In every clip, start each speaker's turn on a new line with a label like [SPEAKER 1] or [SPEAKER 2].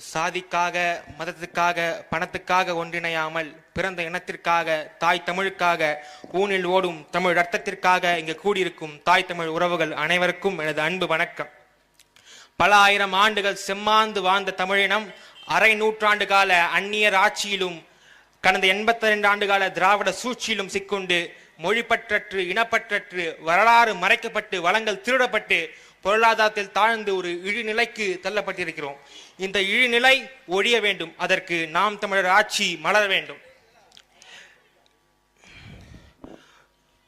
[SPEAKER 1] சாதிக்காக, மதத்துக்காக, பணத்துக்காக ஒன்றிணையாமல் பிறந்த இனத்திற்காக, தாய் தமிழுக்காக, ஊனில் ஓடும் தமிழ் ரத்தத்திற்காக இங்கு கூடியிருக்கும் தாய் தமிழ் உறவுகள் அனைவருக்கும் எனது அன்பு வணக்கம். பல ஆயிரம் ஆண்டுகள் செம்மாந்து வாழ்ந்த தமிழினம் அரை நூற்றாண்டு கால அந்நியர் ஆட்சியிலும் கடந்த 82 ஆண்டு கால திராவிட சூழ்ச்சியிலும் சிக்குண்டு மொழிப்பற்றற்று, இனப்பற்றற்று, வரலாறு மறைக்கப்பட்டு, வளங்கள் திருடப்பட்டு, பொருளாதாரத்தில் தாழ்ந்து ஒரு இழிநிலைக்கு தள்ளப்பட்டிருக்கிறோம். இந்த இழிநிலை ஒழிய வேண்டும். அதற்கு நாம் தமிழர் ஆட்சி மலர வேண்டும்.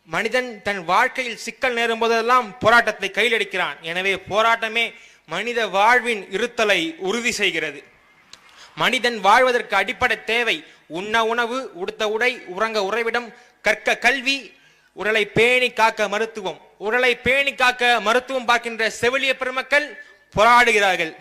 [SPEAKER 1] மனிதன் தன் வாழ்க்கையில் சிக்கல் நேரும் போதெல்லாம் போராட்டத்தை கையில் எடுக்கிறான். எனவே போராட்டமே மனித வாழ்வின் இருத்தலை உறுதி செய்கிறது. மனிதன் வாழ்வதற்கு அடிப்படை தேவை உண்ண உணவு, உடுத்த உடை, உறங்க உறைவிடம், கற்க கல்வி, உடலை பேணி காக்க மருத்துவம். உடலை பேணி காக்க மருத்துவம் பார்க்கின்ற செவிலிய பெருமக்கள் போராடுகிறார்கள்.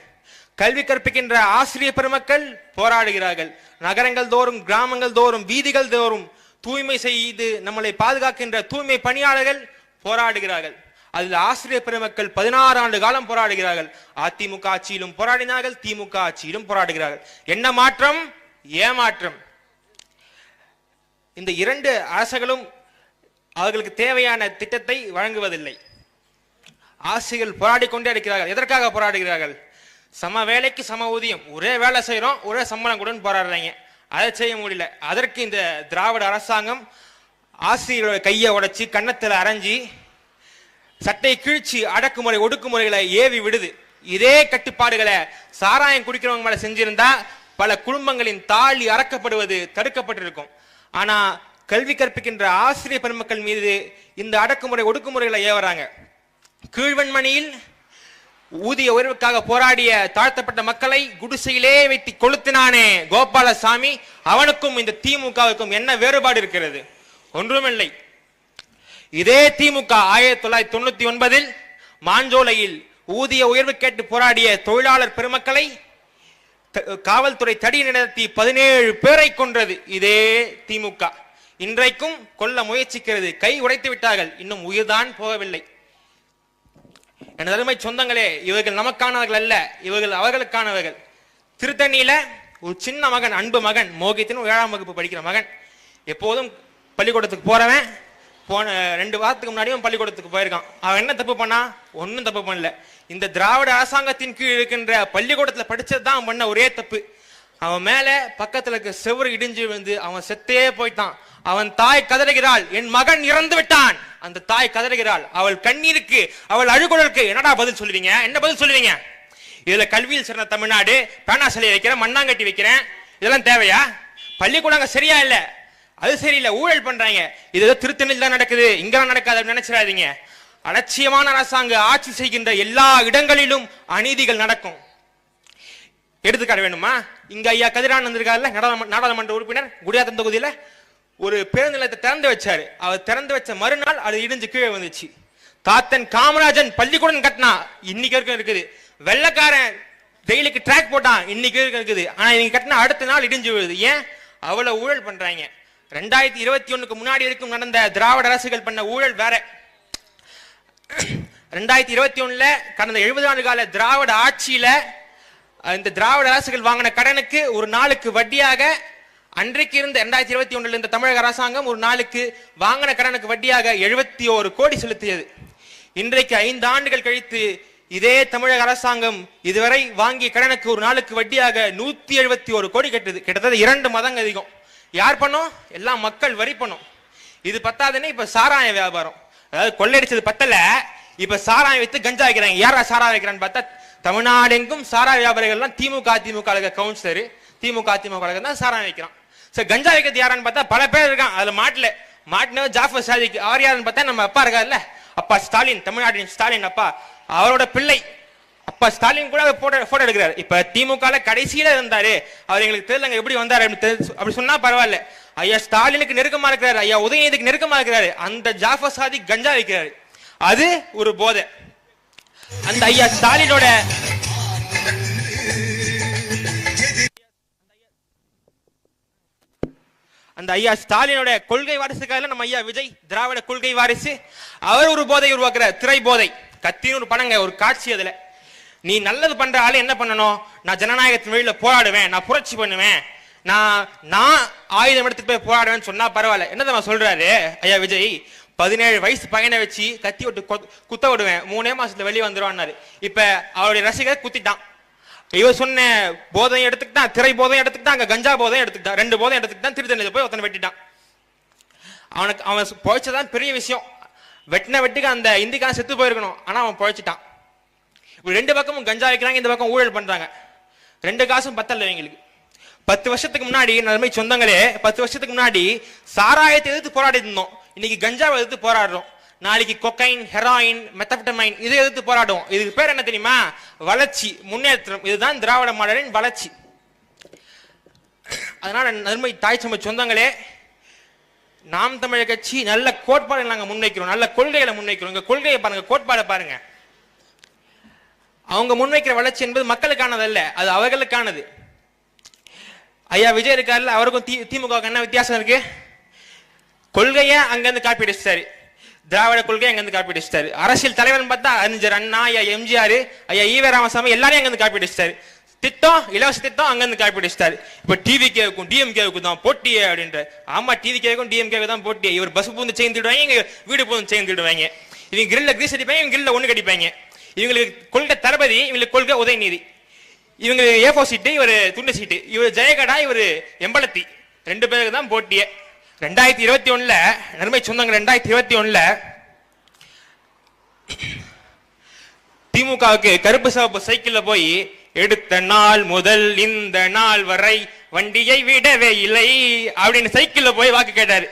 [SPEAKER 1] கல்வி கற்பிக்கின்ற ஆசிரியர் பெருமக்கள் போராடுகிறார்கள். நகரங்கள் தோறும், கிராமங்கள் தோறும், வீதிகள் தோறும் தூய்மை செய்து நம்மளை பாதுகாக்கின்ற தூய்மை பணியாளர்கள் போராடுகிறார்கள். அதில் ஆசிரியர் பெருமக்கள் 16 ஆண்டு காலம் போராடுகிறார்கள். அதிமுக ஆட்சியிலும் போராடினார்கள், திமுக ஆட்சியிலும் போராடுகிறார்கள். என்ன மாற்றம்? ஏமாற்றம். இந்த 2 அரசுகளும் அவர்களுக்கு தேவையான திட்டத்தை வழங்குவதில்லை. ஆசிரியர்கள் போராடி கொண்டே இருக்கிறார்கள். எதற்காக போராடுகிறார்கள்? சம வேலைக்கு சம ஊதியம், ஒரே வேலை செய்யறோம், ஒரே சம்பளம் கூட போராடுறாங்க. அதை செய்ய முடியல. அதற்கு இந்த திராவிட அரசாங்கம் ஆசிரியர்களோட கையை உடைச்சி, கன்னத்தில் அரைஞ்சி, சட்டை கிழிச்சி, அடக்குமுறை ஒடுக்குமுறைகளை ஏவி விடுது. இதே கட்டுப்பாடுகளை சாராயம் குடிக்கிறவங்க மேல செஞ்சிருந்தா பல குடும்பங்களின் தாலி அறக்கப்படுவது தடுக்கப்பட்டிருக்கும். ஆனா கல்வி கற்பிக்கின்ற ஆசிரியர் பெருமக்கள் மீது இந்த அடக்குமுறை ஒடுக்குமுறைகளை ஏவறாங்க. கீழ்வன்மணியில் ஊதிய உயர்வுக்காக போராடிய தாழ்த்தப்பட்ட மக்களை குடிசையிலே வைத்து கொளுத்தினானே கோபாலசாமி, அவனுக்கும் இந்த திமுகவுக்கும் என்ன வேறுபாடு இருக்கிறது? ஒன்றுமில்லை. இதே திமுக 1999 மாஞ்சோலையில் ஊதிய உயர்வு கேட்டு போராடிய தொழிலாளர் பெருமக்களை காவல்துறை தடி நடத்தி 17 பேரை கொன்றது இதே திமுக. இன்றைக்கும் கொல்ல முயற்சிக்கிறது. கை உடைத்து விட்டார்கள், இன்னும் உயிர்தான் போகவில்லை. எனது அருமை சொந்தங்களே, இவர்கள் நமக்கானவர்கள் அல்ல, இவர்கள் அவர்களுக்கானவர்கள். திருத்தணியில ஒரு சின்ன மகன், அன்பு மகன் மோகித்தின் 7ஆம் வகுப்பு படிக்கிற மகன், எப்போதும் பள்ளிக்கூடத்துக்கு போறவன், போன 2 வாரத்துக்கு முன்னாடியும் பள்ளிக்கூடத்துக்கு போயிருக்கான். அவன் என்ன தப்பு பண்ணா? ஒன்னும் தப்பு பண்ணல. இந்த திராவிட அரசாங்கத்தின் கீழ் இருக்கின்ற பள்ளிக்கூடத்துல படிச்சதுதான் பண்ண ஒரே தப்பு. அவன் மேல பக்கத்துல இருக்க செவ்வறு இடிஞ்சு வந்து அவன் செத்தே போயிட்டான். அவன் தாய் கதறுகிறாள், என் மகன் இறந்து விட்டான். அந்த தாய் கதறுகிறாள், அவள் கண்ணீருக்கு, அவள் அழுகுறலுக்கு என்னடா பதில் சொல்லுவீங்க? என்ன பதில் சொல்லுவீங்க? இதுல கல்வியில் சிறந்த தமிழ்நாடு, பேனா சிலை வைக்கிறேன், மண்ணாங்கட்டி வைக்கிறேன், இதெல்லாம் தேவையா? பள்ளிக்கூடங்க சரியா இல்ல, அது சரியில்லை, ஊழல் பண்றாங்க. இது ஏதோ திருத்தணியில் தான் நடக்குது, இங்கெல்லாம் நடக்காது நினைச்சிடாதீங்க. அலட்சியமான அரசாங்க ஆட்சி செய்கின்ற எல்லா இடங்களிலும் அநீதிகள் நடக்கும். எடுத்துக்காட்ட வேணுமா? இங்க ஐயா கதிரான் வந்திருக்காருல்ல, நாடாளுமன்ற உறுப்பினர், குடியாத்தம் தொகுதியில ஒரு பேருந்து நிலையத்தை திறந்து வச்சாரு. அவர் திறந்து வச்ச மறுநாள் அது இடிஞ்சு கீழே வந்துச்சு. தாத்தன் காமராஜன் பள்ளிக்கூடம் கட்டினா, இன்னைக்கு வரைக்கும் இருக்குது. வெள்ளக்காரன் ஜெயிலுக்கு ட்ராக் போட்டான், இன்னைக்கு வரைக்கும் இருக்குது. ஆனா இவங்க கட்டினா அடுத்த நாள் இடிஞ்சு விழுது. ஏன்? அவ்வளவு ஊழல் பண்றாங்க. 2021க்கு முன்னாடி வரைக்கும் நடந்த திராவிட அரசுகள் பண்ண ஊழல் வேற. 2021ல கடந்த 70 ஆண்டு கால திராவிட ஆட்சியில இந்த திராவிட அரசுகள் வாங்கின கடனுக்கு ஒரு நாளுக்கு வட்டியாக, அன்றைக்கு இருந்த 2021 இந்த தமிழக அரசாங்கம் ஒரு நாளுக்கு வாங்கின கடனுக்கு வட்டியாக 71 கோடி செலுத்தியது. இன்றைக்கு 5 ஆண்டுகள் கழித்து இதே தமிழக அரசாங்கம் இதுவரை வாங்கிய கடனுக்கு ஒரு நாளுக்கு வட்டியாக 171 கோடி கட்டுது. கிட்டத்தட்ட 2 மடங்கு அதிகம். யார் பண்ணும்? எல்லாம் மக்கள் வரி பண்ணும். இது பத்தாதுன்னு இப்ப சாராய வியாபாரம், அதாவது கொள்ளையடிச்சது பத்தல, இப்ப சாராயம் வைத்து கஞ்சா வைக்கிறாங்க. யாரா சாராயம் வைக்கிறான்னு பார்த்தா தமிழ்நாடு எங்கும் சாராய வியாபாரிகள்லாம் திமுக அதிமுக கவுன்சிலர், திமுக அதிமுக தான் சாராயம் வைக்கிறான். சரி, கஞ்சா வைக்கிறது யாரான்னு பார்த்தா பல பேர் இருக்கான். அதுல மாட்டினவர் ஜாஃபர் சாதிக். அவர் யாருன்னு பார்த்தா நம்ம அப்பா இருக்காருல்ல, அப்பா ஸ்டாலின், தமிழ்நாட்டின் ஸ்டாலின் அப்பா, அவரோட பிள்ளை அப்பா ஸ்டாலின் கூட போட்டோ எடுக்கிறாரு. இப்ப திமுக கடைசியில இருந்தாரு, அவர் எங்களுக்கு தெரியலங்க எப்படி வந்தாரு அப்படி சொன்னா பரவாயில்ல. ஐயா ஸ்டாலினுக்கு நெருக்கமா இருக்கிறாரு, ஐயா உதயநிதிக்கு நெருக்கமா இருக்கிறாரு. அந்த ஜாஃபர் சாதிக் கஞ்சா வைக்கிறாரு. அது ஒரு போதை. அந்த ஐயா ஸ்டாலினோட கொள்கை வாரிசுக்காக நம்ம ஐயா விஜய் திராவிட கொள்கை வாரிசு, அவர் ஒரு போதை உருவாக்குறார், திரை போதை. கத்தின்னு ஒரு படங்க, ஒரு காட்சி. அதுல நீ நல்லது பண்ற ஆளு என்ன பண்ணணும்? நான் ஜனநாயகத்தின் வழியில போராடுவேன், நான் புரட்சி பண்ணுவேன், நான் ஆயுதம் எடுத்துட்டு போய் போராடுவேன்னு சொன்னா பரவாயில்ல. என்னதான் சொல்றாரு ஐயா விஜய்? 17 வயசு பையனை வச்சு கத்தி விட்டு குத்த விடுவேன், 3 மாசத்துல வெளியே வந்துருவான்னாரு. இப்ப அவருடைய ரசிகர் குத்திட்டான். இவர் சொன்ன போதையும் எடுத்துக்கிட்டான், திரை போதையும் எடுத்துக்கிட்டான், அங்க கஞ்சா போதையும் எடுத்துக்கிட்டான், 2 போதையும் எடுத்துக்கிட்டான். திருத்தணியில போய் ஒருத்தனை வெட்டிட்டான். அவன் பொழைச்சதான் பெரிய விஷயம். வெட்டுக்கு அந்த இந்திக்கான செத்து போயிருக்கணும், ஆனா அவன் பொழைச்சிட்டான். இப்ப 2 பக்கமும் கஞ்சா வைக்கிறாங்க, இந்த பக்கம் ஊழல் பண்றாங்க. 2 காசும் பத்தல எங்களுக்கு. 10 வருஷத்துக்கு முன்னாடி நன்மை சொந்தங்களே, 10 வருஷத்துக்கு முன்னாடி சாராயத்தை எதிர்த்து போராடி இருந்தோம். இன்னைக்கு கஞ்சாவை எதிர்த்து போராடுறோம். நாளைக்கு கொக்கைன், ஹெராயின், மெத்தப்டமைன் இதை எதிர்த்து போராடுவோம். இதுக்கு பேர் என்ன தெரியுமா? வளர்ச்சி, முன்னேற்றம். இதுதான் திராவிட மாடலின் வளர்ச்சி. அதனால நன்மை தாய் சம சொந்தங்களே, நாம் தமிழர் கட்சி நல்ல கோட்பாடுகளை நாங்கள் முன்வைக்கிறோம், நல்ல கொள்கைகளை முன்வைக்கிறோம். இங்க கொள்கையை பாருங்க, கோட்பாடை பாருங்க. அவங்க முன்வைக்கிற வளர்ச்சி என்பது மக்களுக்கானது அல்ல, அது அவர்களுக்கானது. ஐயா விஜய் இருக்காருல்ல, அவருக்கும் திமுக என்ன வித்தியாசம் இருக்கு? கொள்கைய அங்கிருந்து காப்பி அடிச்சிட்டாரு, திராவிட கொள்கை அங்கிருந்து காப்பி அடிச்சிட்டாரு. அரசியல் தலைவர் பார்த்தா அறிஞர் அண்ணா, ஐயா எம்ஜிஆர், ஐயா ஈவே ராமசாமி எல்லாரையும் அங்கிருந்து காப்பி அடிச்சிட்டாரு. திட்டம், இலவச திட்டம் அங்கிருந்து காப்பி அடிச்சிட்டாரு. இப்ப டிவிகேவுக்கும் டிஎம்கேவுக்கும் தான் போட்டியே அப்படின்ற. ஆமா, டிவிகேவுக்கும் டிஎம்கேவுக்கு தான் போட்டியே. இவர் பஸ் பூந்து சேர்ந்துடுவாங்க, இங்க வீடு பூந்து சேர்ந்துடுவாங்க. இவங்க கிரில்ல கிரீஸ் அடிப்பாங்க, இவங்க கிரில்ல ஒண்ணு கடிப்பாங்க. இவங்களுக்கு கொள்கை தளபதி, இவங்களுக்கு கொள்கை உதயநிதி. இவங்க ஏ4 சீட்டு, இவர் துண்டு சீட்டு. இவர் ஜெயகடா, இவர் எம்பளத்தி. 2 பேருக்கு தான் போட்டியே. 2021 நன்மை சொந்தங்க, 2021 திமுகவுக்கு கருப்பு சிவப்பு சைக்கிள்ல போய் எடுத்த நாள் முதல் இந்த நாள் வரை வண்டியை விடவே இல்லை அப்படின்னு சைக்கிள்ல போய் வாக்கு கேட்டாரு.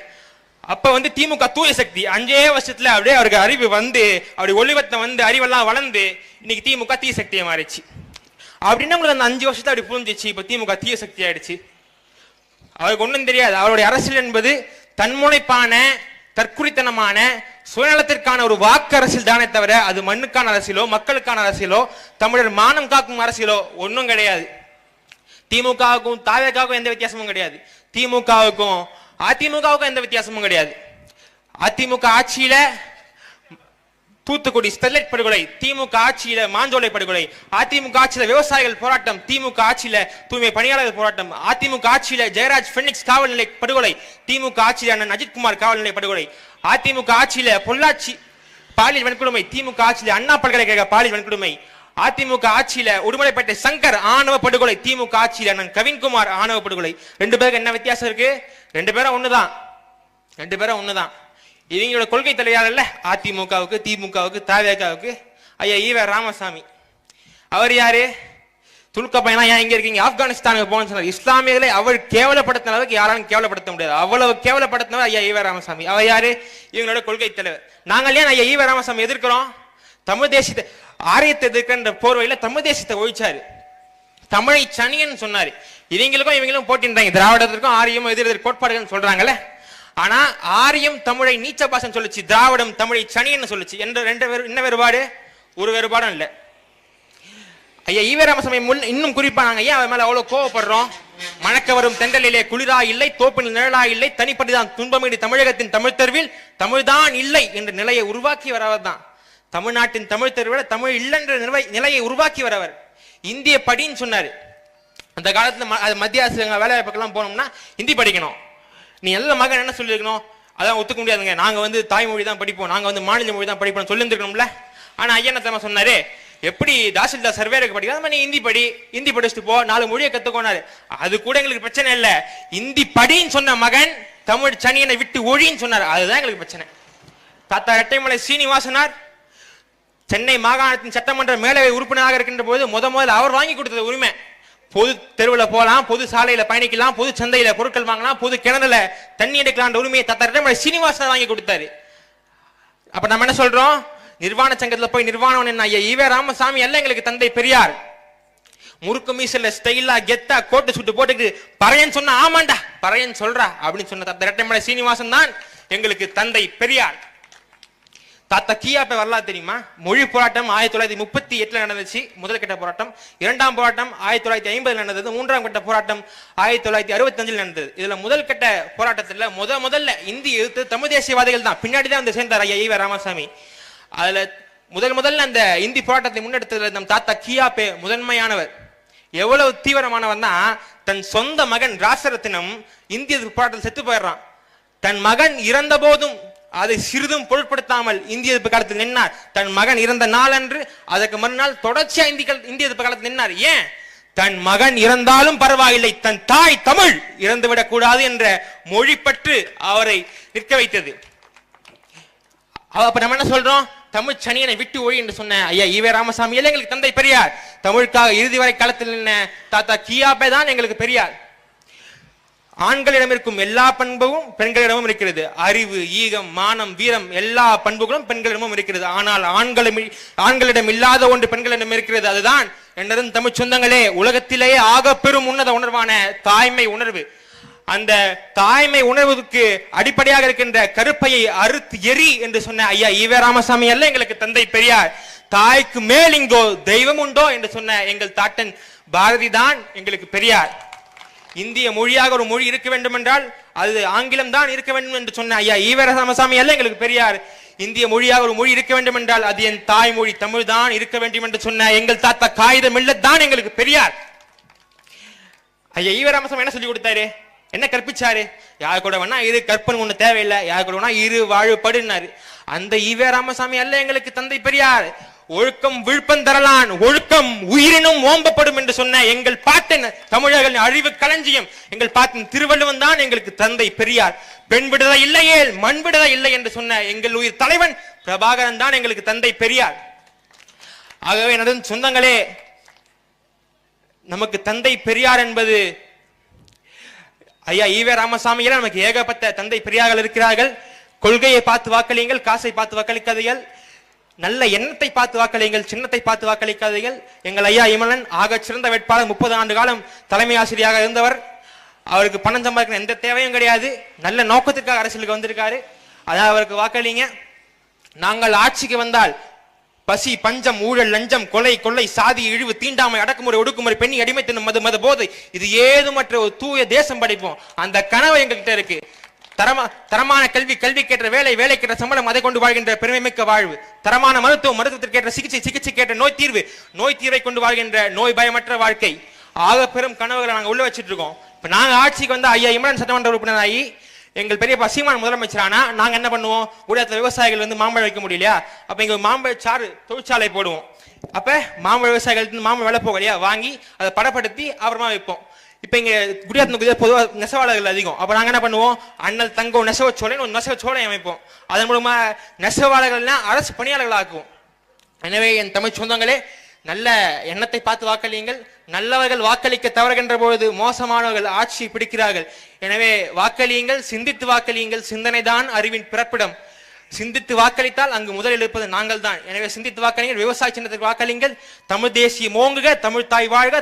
[SPEAKER 1] அப்ப திமுக தூய சக்தி 5 வருஷத்துல அப்படியே அவருக்கு அறிவு அப்படி ஒளிவத்தம் அறிவெல்லாம் வளர்ந்து இன்னைக்கு திமுக தீய சக்தியை மாறிச்சு. அப்படின்னா உங்களுக்கு அந்த 5 வருஷத்துல அப்படி புரிஞ்சிச்சு. இப்ப திமுக தீய சக்தி ஆயிடுச்சு. அவருக்கு ஒன்றும் தெரியாது. அவருடைய அரசியல் என்பது தன்முனைப்பான, தற்குறித்தனமான, சுயநலத்திற்கான ஒரு வாக்கு அரசியல் தானே தவிர அது மண்ணுக்கான அரசியலோ, மக்களுக்கான அரசியலோ, தமிழர் மானம் காக்கும் அரசியலோ ஒன்றும் கிடையாது. திமுகவுக்கும் தாவேக்காவுக்கும் எந்த வித்தியாசமும் கிடையாது. திமுகவுக்கும் அதிமுகவுக்கும் எந்த வித்தியாசமும் கிடையாது. அதிமுக ஆட்சியில தூத்துக்குடி ஸ்டெர்லைட் படுகொலை, திமுக ஆட்சியில மாஞ்சோலை படுகொலை. அதிமுக ஆட்சியில விவசாயிகள் போராட்டம், திமுக ஆட்சியில தூய்மை பணியாளர்கள் போராட்டம். அதிமுக ஆட்சியில ஜெயராஜ் பெனிக்ஸ் காவல் நிலை படுகொலை, திமுக ஆட்சியில அண்ணன் அஜித்குமார் காவல் நிலை படுகொலை. அதிமுக ஆட்சியில பொள்ளாச்சி பாலியல் வன்கொடுமை, திமுக ஆட்சியில அண்ணா பல்கலைக்கழக பாலியல் வன்கொடுமை. அதிமுக ஆட்சியில உடுமலைப்பேட்டை சங்கர் ஆணவ படுகொலை, திமுக ஆட்சியில அண்ணன் கவின்குமார் ஆணவ படுகொலை. 2 பேருக்கு என்ன வித்தியாசம் இருக்கு? 2 பேரும் ஒண்ணுதான், 2 பேரும் ஒண்ணுதான். இவங்களோட கொள்கை தலைவர்கள் அதிமுகவுக்கு, திமுகவுக்கு, தாவேக்காவுக்கு ஐயா ஈவே ராமசாமி. அவர் யாரு? துல்க பையனா ஏன் இங்க இருக்கீங்க? ஆப்கானிஸ்தானுக்கு போன சொன்னார். இஸ்லாமியர்களை அவர் கேவலப்படுத்தின அளவுக்கு யாராலும் கேவலப்படுத்த முடியாது. அவ்வளவு கேவலப்படுத்தினவர் ஐயா ஈவே ராமசாமி. அவர் யாரு? இவங்களோட கொள்கை தலைவர். நாங்கள் ஏன் ஐயா ஈவே ராமசாமி எதிர்க்கிறோம்? தமிழ் தேசியத்தை, ஆரியத்தை எதிர்க்கின்ற போர்வையில தமிழ் தேசியத்தை ஒழிச்சாரு. தமிழை சனியன்னு சொன்னாரு. இவங்களும் போட்டின்றாங்க. திராவிடத்திற்கும் ஆரியம் எதிர் கோட்பாடுகள் சொல்றாங்கல்ல. ஆனா ஆரியம் தமிழை நீச்ச பாசம் சொல்லுச்சு, திராவிடம் தமிழை சனியன்னு சொல்லுச்சு. என்ன வேறுபாடு? ஒரு வேறுபாடும் இல்ல. ஐயா ஈவே ராமசாமி இன்னும் குறிப்பா நாங்க ஏன் அவன் மேல அவ்வளவு கோவப்படுறோம்? மணக்க வரும் தென்றலிலே குளிரா இல்லை, தோப்பில் நிழலா இல்லை, தனிப்படிதான் துன்பமீடி தமிழகத்தின் தமிழ் தெருவில் தமிழ்தான் இல்லை என்ற நிலையை உருவாக்கி வரவர் தான். தமிழ்நாட்டின் தமிழ் தெருவில் தமிழ் இல்லை என்ற நிலையை உருவாக்கி வரவர். இந்திய படின்னு சொன்னாரு. அந்த காலத்துல மத்திய அரசு வேலை வாய்ப்புக்கெல்லாம் போனோம்னா ஹிந்தி படிக்கணும். நீ நல்ல மகன் என்ன சொல்லியிருக்கணும்? அதான் ஒத்துக்க முடியாதுங்க, நாங்க தாய்மொழி தான் படிப்போம், நாங்க மாநில மொழி தான் படிப்போம் சொல்லியிருக்கணும்ல. ஆனா ஐயா என்ன சொன்னாரு? எப்படி தாசில்தார் சர்வேருக்கு படிக்க நீ ஹிந்தி படி, ஹிந்தி படிச்சுட்டு போ, 4 மொழியை கத்துக்கோனாரு. அது கூட எங்களுக்கு பிரச்சனை இல்ல. ஹிந்தி படின்னு சொன்ன மகன் தமிழ் சனியனை விட்டு ஒழின்னு சொன்னார். அதுதான் எங்களுக்கு பிரச்சனை. தாத்தா இரட்டைமலை சீனிவாசனார் சென்னை மாகாணத்தின் சட்டமன்ற மேலவை உறுப்பினராக இருக்கின்ற போது முதல்ல அவர் வாங்கி கொடுத்தது உரிமை. பொது தெருவில் போகலாம், பொது சாலையில பயணிக்கலாம், பொது சந்தையில பொருட்கள் வாங்கலாம், பொது கிணறுல தண்ணி எடுக்கலாம் உரிமையை தாத்தா இரட்டைமலை சீனிவாசனார் வாங்கி கொடுத்தாரு. அப்ப நம்ம என்ன சொல்றோம்? நிர்வாண சங்கத்துல போய் நிர்வாணம் என்ன? ஐயா ஈவே ராமசாமி அல்ல எங்களுக்கு தந்தை பெரியார். முறுக்கு மீசல்ல ஸ்டைலா கெத்தா கோட்டு சுட்டு போட்டுக்கு பறையன் சொன்னா ஆமாண்டா பறையன் சொல்றா அப்படின்னு சொன்ன தாத்தா இரட்டைமலை சீனிவாசன் தான் எங்களுக்கு தந்தை பெரியார். தாத்தா கியாப்பை வரலாறு தெரியுமா? மொழி போராட்டம் 1938 நடந்துச்சு, முதல் கட்ட போராட்டம். 2ஆம் போராட்டம் 1950 நடந்தது. 3ஆம் கட்ட போராட்டம் 1965 நடந்தது. இதுல முதல் கட்ட போராட்டத்துல முதல்ல இந்தி எதிர்த்து தமிழ் தேசியவாதிகள் தான், பின்னாடி தான் சேர்ந்தார் ஐயா ஈவே ராமசாமி. அதுல முதல்ல அந்த இந்தி போராட்டத்தை முன்னெடுத்ததுல நம் தாத்தா கியாபே முதன்மையானவர். எவ்வளவு தீவிரமானவர்னா, தன் சொந்த மகன் ராசரத்தினம் இந்திய போராட்டத்தில் செத்து போயிடுறான். தன் மகன் இறந்த போதும் அதை சிறிதும் பொருட்படுத்தாமல் இந்திய எதிர்ப்பு காலத்தில் நின்றார். தன் மகன் இறந்த நாளன்று அதற்கு மறுநாள் தொடர்ச்சியா இந்திய எதிர்ப்பு காலத்தில் நின்றார். ஏன்? தன் மகன் இறந்தாலும் பரவாயில்லை, தன் தாய் தமிழ் இறந்துவிடக் கூடாது என்ற மொழி பற்று அவரை நிற்க வைத்தது. அப்ப நம்ம என்ன சொல்றோம்? தமிழ் சனியனை விட்டு ஒழி என்று சொன்ன ஐயா ஈவே ராமசாமி எங்களுக்கு தந்தை பெரியார். தமிழுக்காக இறுதி வரை களத்தில் நின்ன தாத்தா கியாபே தான் எங்களுக்கு பெரியார். ஆண்களிடம் இருக்கும் எல்லா பண்பும் பெண்களிடமும் இருக்கிறது. அறிவு, ஈகம், மானம், வீரம் எல்லா பண்புகளும் பெண்களிடமும் இருக்கிறது. ஆனால் ஆண்களிடம் இல்லாத ஒன்று பெண்களிடம் இருக்கிறது. அதுதான் என்னதும் தமிழ் சொந்தங்களே, உலகத்திலேயே ஆக பெரும் உன்னத உணர்வான தாய்மை உணர்வு. அந்த தாய்மை உணர்வுக்கு அடிப்படையாக இருக்கின்ற கருப்பையை அறுத்து எரி என்று சொன்ன ஐயா ஈவே ராமசாமி அல்ல எங்களுக்கு தந்தை பெரியார். தாய்க்கு மேல் இங்கோ தெய்வம் உண்டோ என்று சொன்ன எங்கள் தாட்டன் பாரதி தான் எங்களுக்கு பெரியார். இந்திய மொழியாக ஒரு மொழி இருக்க வேண்டும் என்றால் அது ஆங்கிலம் தான் இருக்க வேண்டும் என்று சொன்ன ஐயா ஈவே ராமசாமி அல்ல எங்களுக்கு பெரியார். இந்திய மொழியாக ஒரு மொழி இருக்க வேண்டும் என்றால் அது என் தாய்மொழி தமிழ் தான் இருக்க வேண்டும் என்று சொன்ன எங்கள் தாத்தா காகிதம் இல்லத்தான் எங்களுக்கு பெரியார். ஐயா ஈவே ராமசாமி என்ன சொல்லி கொடுத்தாரு? என்ன கற்பிச்சாரு? யார் கூட வேணா இரு, கற்பனை ஒண்ணு தேவையில்லை, யார் கூட வேணா இரு வாழுபடுனாரு. அந்த ஈவே ராமசாமி அல்ல எங்களுக்கு தந்தை பெரியார். ஒழுக்கம் விழுப்பம் தரலான், ஒழுக்கம் உயிரினும் ஓம்பப்படும் என்று சொன்ன எங்கள் பாட்டன் தமிழர்களின் அழிவு களஞ்சியம் எங்கள் பாட்டன் திருவள்ளுவன் தான் எங்களுக்கு தந்தை பெரியார். பெண் விடுதலை இல்லையே மண் விடுதலை இல்லை என்று சொன்ன எங்கள் உயிர் தலைவன் பிரபாகரன் தான் எங்களுக்கு தந்தை பெரியார். ஆகவே நடுவ சொந்தங்களே, நமக்கு தந்தை பெரியார் என்பது ஐயா ஈவே ராமசாமியில நமக்கு ஏகப்பட்ட தந்தை பெரியார்கள் இருக்கிறார்கள். கொள்கையை பார்த்து வாக்களியுங்கள், காசை பார்த்து வாக்களிக்காதீர்கள். நல்ல எண்ணத்தை பார்த்து வாக்களியுங்கள், சின்னத்தை பார்த்து வாக்களிக்காதீர்கள். எங்கள் ஐயா இமலன் ஆக சிறந்த வேட்பாளர், 30 ஆண்டு காலம் தலைமை ஆசிரியராக இருந்தவர். அவருக்கு பணம் சம்பாதிக்கிற எந்த தேவையும் கிடையாது. நல்ல நோக்கத்திற்காக அரசியலுக்கு வந்திருக்காரு. அதான் அவருக்கு வாக்களிங்க. நாங்கள் ஆட்சிக்கு வந்தால் பசி, பஞ்சம், ஊழல், லஞ்சம், கொலை, கொள்ளை, சாதி, இழிவு, தீண்டாமை, அடக்குமுறை, ஒடுக்குமுறை, பெண்ணி அடிமைத்தனம், மத போதை, இது ஏதுமற்ற ஒரு தூய தேசம் படைப்போம். அந்த கனவு எங்ககிட்ட இருக்கு. தரமான கல்வி, கல்விக்கேற்ற வேலை, வேலைக்கேற்ற சம்பளம், அதை கொண்டு வாழ்கின்ற பெருமைமிக்க வாழ்வு. தரமான மருத்துவம், மருத்துவத்திற்கேற்ற சிகிச்சை, சிகிச்சைக்கேற்ற நோய் தீர்வு, நோய் தீர்வை கொண்டு வாழ்கின்ற நோய் பயமற்ற வாழ்க்கை. ஆக பெரும் கனவுகளை நாங்கள் உள்ள வச்சிட்டு இருக்கோம். இப்ப நாங்க ஆட்சிக்கு வந்து ஐயா இமரன் சட்டமன்ற உறுப்பினர் ஆகி எங்கள் பெரியப்பா சீமான் முதலமைச்சரானா நாங்க என்ன பண்ணுவோம்? ஊடகத்துல விவசாயிகள் வந்து மாம்பழம் வைக்க முடியலையா? அப்ப இங்க மாம்பழ சாறு தொழிற்சாலை போடுவோம். அப்ப மாம்பழ விவசாயிகள் மாம்பழம் விலை போகலையா, வாங்கி அதை படப்படுத்தி அப்புறமா வைப்போம். இப்ப இங்க குடியாத்த பொதுவாக நெசவாளர்கள் அதிகம். அப்ப நாங்க என்ன பண்ணுவோம்? அண்ணல் தங்கம் நெசவச்சோலைன்னு ஒரு நெசவச்சோலை அமைப்போம். அதன் மூலமா நெசவாளர்கள்லாம் அரசு பணியாளர்கள் ஆக்குவோம். எனவே என் தமிழ் சொந்தங்களே, நல்ல எண்ணத்தை பார்த்து வாக்களியுங்கள். நல்லவர்கள் வாக்களிக்க தவறுகின்ற பொழுது மோசமானவர்கள் ஆட்சி பிடிக்கிறார்கள். எனவே வாக்களியுங்கள், சிந்தித்து வாக்களியுங்கள். சிந்தனை தான் அறிவின் பிறப்பிடம். சிந்தித்து வாக்களித்தால் அங்கு முதலில் இருப்பது நாங்கள் தான். எனவே சிந்தித்து வாக்களியுங்கள், விவசாய சின்னத்திற்கு வாக்களியுங்கள். தமிழ் தேசியம் ஓங்குக, தமிழ் தாய் வாழ்க.